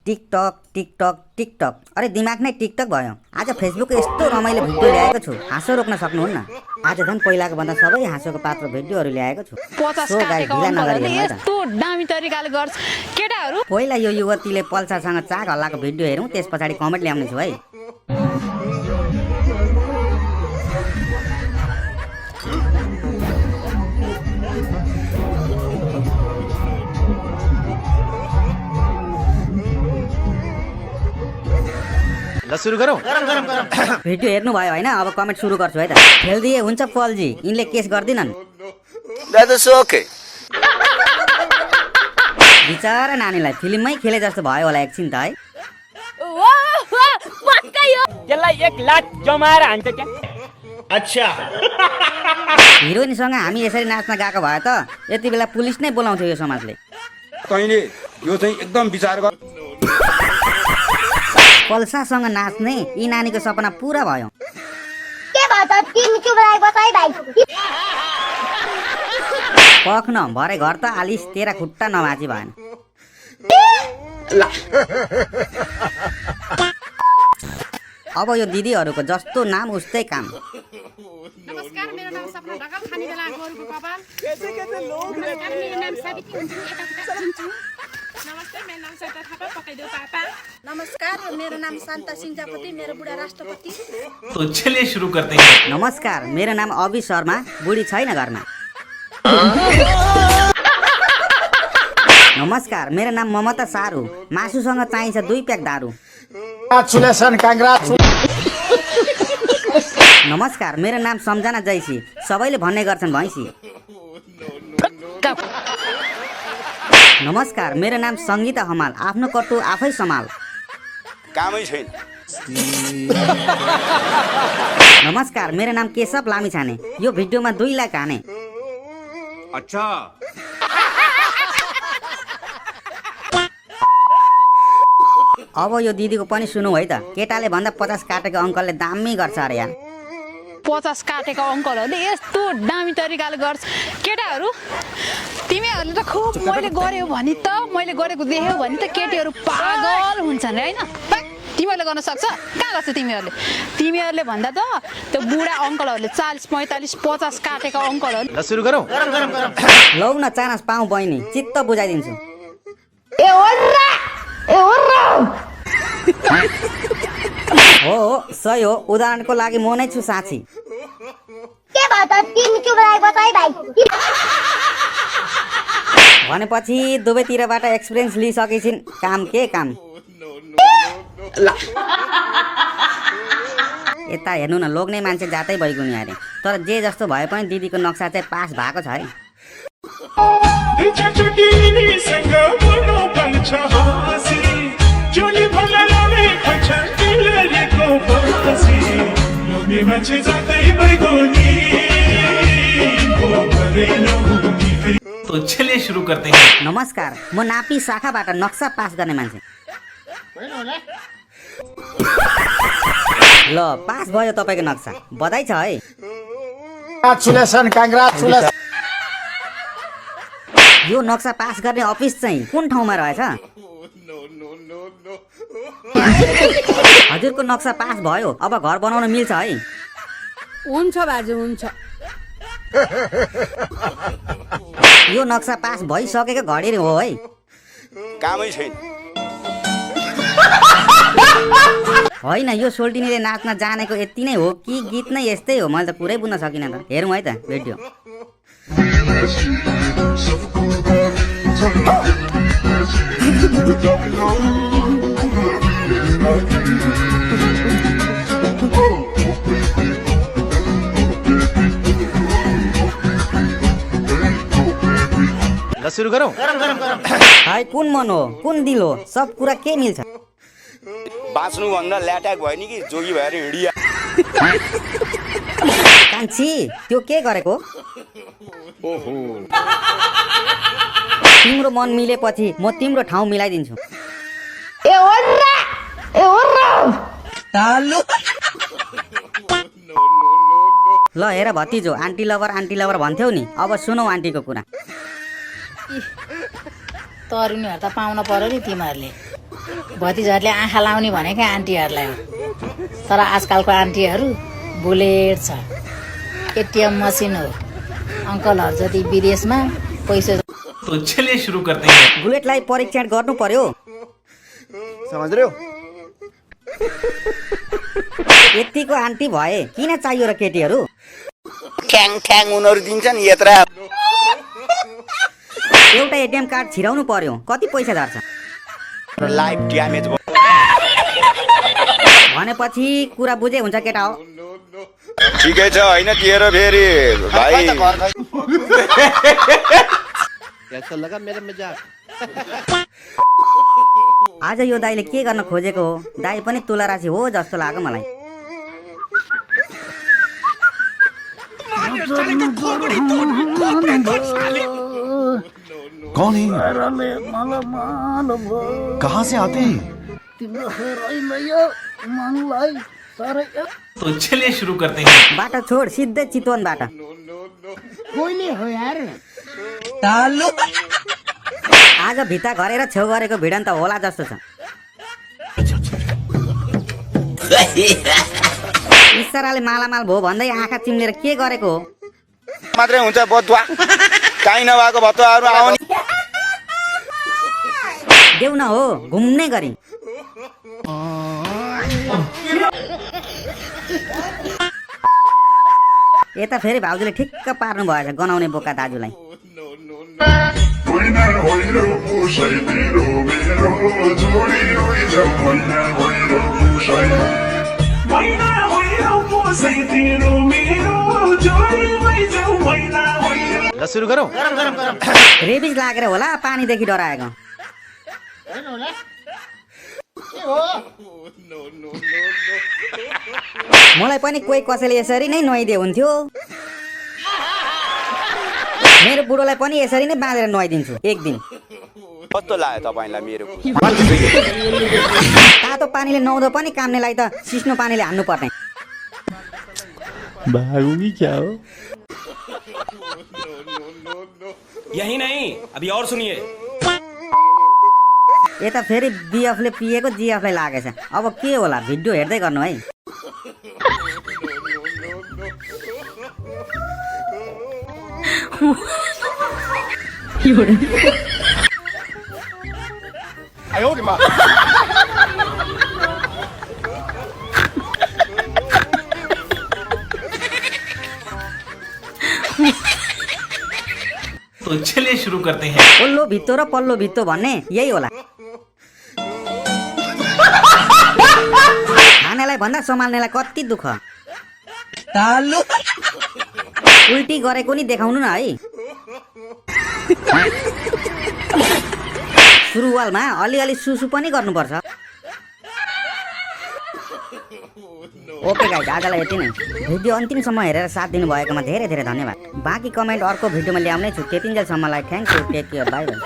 TikTok TikTok TikTok अरे दिमाग नै टिकटक भयो। आज फेसबुक यस्तो रमाइलो भिडियो ल्याएको छु, हाँसो रोक्न सक्नुहुन्न। आज झन् पहिलाको भन्दा सबै हाँसोको पात्र भिडियोहरू ल्याएको छु। सो गाइस ढिला नगरी हेर्नु है त। यस्तो दामी तरिकाले गर्छ केटाहरू। पहिला यो युवतीले पल्सासँग चाक हल्लाको भिडियो हेरौँ, त्यस पछाडि कमेन्ट ल्याउने छु है। ल सुरु गरौँ। भिडियो हेर्नु भयो हैन, अब कमेन्ट सुरु गर्छु है त। खेल्दिए हुन्छ फल्जी, यिनले केस गर्दिनन्। बिचारा नानीलाई फिल्ममै खेले जस्तो भयो होला एकछिन त है। त्यसलाई 1 लाख जमाएर हान्छ क्या। अच्छा हिरोइनसँग हामी यसरी नाच्न गएको भए त यति बेला पुलिस नै बोलाउँथ्यो यो समाजले। तैँले यो चाहिँ एकदम विचार गर। पल्सासँग नाच्ने यी नानीको सपना पुरा भयो। के भयो त तिमी चुप रह बसाइ भाइ। पख्न भरे घर त आलिस तेरा खुट्टा नभाची भएन। अब यो दिदीहरूको जस्तो नाम उस्तै काम। नमस्कार, मेरो नाम सपना ढकाल, खानी बेला गोरुको कपाल। नमस्कार, मेरो नाम साबिती हुन्छ, यता सुन्छु। नमस्ते, मेरो नाम सरिता थापा, पकाइदेऊ पापा। नमस्कार, मेरो नाम शान्ता सिन्जापति, मेरो बुढा राष्ट्रपति। तो चलिए शुरू करते हैं। नमस्कार, मेरो नाम अभि शर्मा, बुढी छैन घरमा। नमस्कार, मेरो नाम ममता सारू, मासुसँग चाहिन्छ 2 प्याक दारू। नमस्कार, मेरो नाम सम्झना जैसी, सबैले भन्ने गर्छन् भैँसी। नमस्कार, मेरो नाम सङ्गीता हमाल, आफ्नो कट्टु आफै सम्हाल। कामै छैन। नमस्कार, मेरो नाम केशव लामिछाने, यो भिडियोमा 2 लाख हाने। अच्छा अब यो दिदीको पनि सुनौ है त। केटाले भन्दा 50 काटेको अङ्कलले दामी गर्छ अरे यार। 50 काटेको अङ्कलहरूले यस्तो दामी तरिकाले गर्छ केटाहरू। तिमीहरूले त खुब मैले गर्यो भने त, मैले गरेको देख्यो भने त केटीहरू पागल हुन्छन् हैन। तिमीहरूले गर्न सक्छ? कहाँ गर्छ तिमीहरूले? तिमीहरूले भन्दा त त्यो बुढा अङ्कलहरूले 40 45 50 काटेको अङ्कलहरू। ल सुरु गरौँ। लौ न चानस पाऊँ बहिनी, चित्त बुझाइदिन्छु। हो सही हो, उदाहरणको लागि म नै छु साँची। के भयो त तिमी चुप रह बसाइ भाइ। भनेपछि दुवैतिरबाट एक्सपिरियन्स लिइसकेछिन्, काम के काम। यता हेर्नु न, लोग्ने मान्छे जातै भइगयो नि अरे। तर जे जस्तो भए पनि दिदीको नक्सा चाहिँ पास भएको छ है। तो चलिए शुरू करते हैं। नमस्कार, म नापी शाखाबाट नक्सा पास गर्ने मान्छे। ल पास भयो तपाईँको नक्सा, बधाई छ है। यो नक्सा पास गर्ने अफिस चाहिँ कुन ठाउँमा रहेछ? हजुरको नक्सा पास भयो, अब घर बनाउन मिल्छ है। हुन्छ बाजे, हुन्छ। यो नक्सा पास भइसकेको घडी हो है। कामै छैन। होइन, यो सोल्टिनीले नाच्न जानेको यति नै हो कि गीत नै यस्तै हो? मैले त पुरै बुझ्न सकिनँ त। हेरौँ है त भिडियो। ल सुरु गरौँ। हाय कुन मन हो, कुन दिल हो, सब कुरा के मिल्छ? बाँच्नु भन्दा ल्याट्याक भयो नि कि जोगी भएर हिँडिया। कान्छी त्यो के गरेको? ओहो, तिम्रो मन मिलेपछि म तिम्रो ठाउँ मिलाइदिन्छु। ल हेर भतिजो, आन्टी लभर भन्थ्यौ नि, अब सुनौ आन्टीको कुरा। तरुनीहरू त पाउन पर्यो नि तिमीहरूले। भतिजाहरूले आँखा लाउने भनेकै आन्टीहरूलाई हो, तर आजकलको आन्टीहरू बुलेट छ, एटिएम मसिन हो, अङ्कलहरू जति विदेशमा पैसा। तो चलिए शुरू करते हैं। बुलेटलाई परीक्षण गर्नु पर्यो। समझ रहे हो? यतिको आन्टी भए किन चाहियो र केटीहरू? ठ्याङ ठ्याङ उनीहरू दिन्छन् यत्रा। एउटा एटिएम कार्ड छिराउनु पर्यो, कति पैसा झर्छ? लाइफ ड्यामेज भयो। भनेपछि कुरा बुझे हुन्छ केटा हो। ठिकै छ होइन तेरो फेरि भाइ। कैसा लगा मेरा मजाक? आज यो दाइले के गर्न खोजेको हो? दाइ पनि तुला राशि हो जस्तो लाग्यो मलाई। कौन है? कहाँ से आते हैं? तो चलिए शुरू करते हैं। बाटो छोड, सिधै चितवनबाट। आज भित्ता गरेर छेउ गरेको भिडन त होला जस्तो छ। इसाराले मालामाल भो भन्दै आँखा चिम्लेर के गरेको हो? मात्रै हुन्छ बदुवा, काहीँ नभएको भतुवाहरू आउने। देऊ न हो घुम्ने गरी। यता फेरि भाउजूले ठिक्क पार्नु भएछ गनाउने बोका दाजुलाई। ल सुरु गरौँ। रेबिज लागेर होला पानीदेखि डराएको। मलाई पनि कोही कसैले यसरी नै नुहाइदिए हुन्थ्यो। मेरो बुढोलाई पनि यसरी नै बाँधेर नुहाइदिन्छु एक दिन। कस्तो लाग्यो तपाईँलाई मेरो? तातो पानीले नुहाउँदा पनि काम्नेलाई त सिस्नो पानीले हान्नु पर्ने। भागूंगी क्या हो? यही नहीं, अभी और सुनिए। यता फेरि बिएफले पिएको जिएफलाई लागेछ। अब के होला, भिडियो हेर्दै गर्नु है। तो चलिए शुरू करते हैं। ओल्लो भित्तो र पल्लो भित्तो भन्ने यही होला। खानेलाई भन्दा सम्हाल्नेलाई कति दुःख। उल्टी गरेको नि देखाउनु न है। सुरुवालमा अलिअलि सुसु पनि गर्नुपर्छ। ओके गाइस, आजलाई यति नै। भिडियो अन्तिमसम्म हेरेर साथ दिनुभएकोमा धेरै धेरै धन्यवाद। बाँकी कमेन्ट अर्को भिडियोमा ल्याउने छु। त्यतिन्जेलसम्मलाई thank you, take care, bye by.